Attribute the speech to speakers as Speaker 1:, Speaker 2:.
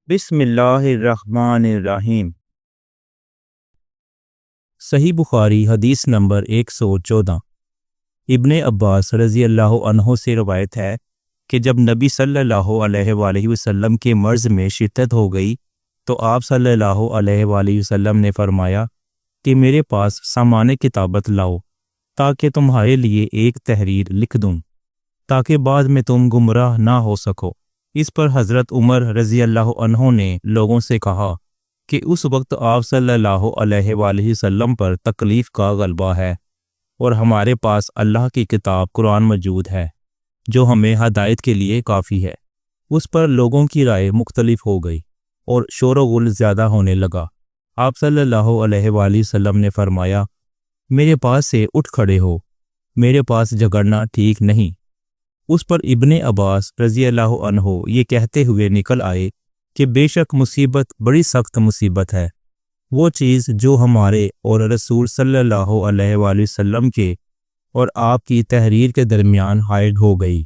Speaker 1: بسم اللہ الرحمن الرحیم۔ صحیح بخاری حدیث نمبر 114۔ ابن عباس رضی اللہ عنہ سے روایت ہے کہ جب نبی صلی اللہ علیہ وآلہ وسلم کے مرض میں شدت ہو گئی تو آپ صلی اللہ علیہ وآلہ وسلم نے فرمایا کہ میرے پاس سامان کتابت لاؤ تاکہ تمہارے لیے ایک تحریر لکھ دوں تاکہ بعد میں تم گمراہ نہ ہو سکو۔ اس پر حضرت عمر رضی اللہ عنہ نے لوگوں سے کہا کہ اس وقت آپ صلی اللہ علیہ وآلہ وسلم پر تکلیف کا غلبہ ہے اور ہمارے پاس اللہ کی کتاب قرآن موجود ہے جو ہمیں ہدایت کے لیے کافی ہے۔ اس پر لوگوں کی رائے مختلف ہو گئی اور شور و غل زیادہ ہونے لگا۔ آپ صلی اللہ علیہ وآلہ وسلم نے فرمایا، میرے پاس سے اٹھ کھڑے ہو، میرے پاس جھگڑنا ٹھیک نہیں۔ اس پر ابن عباس رضی اللہ عنہ یہ کہتے ہوئے نکل آئے کہ بے شک مصیبت بڑی سخت مصیبت ہے، وہ چیز جو ہمارے اور رسول صلی اللہ علیہ وآلہ وسلم کے اور آپ کی تحریر کے درمیان حائل ہو گئی۔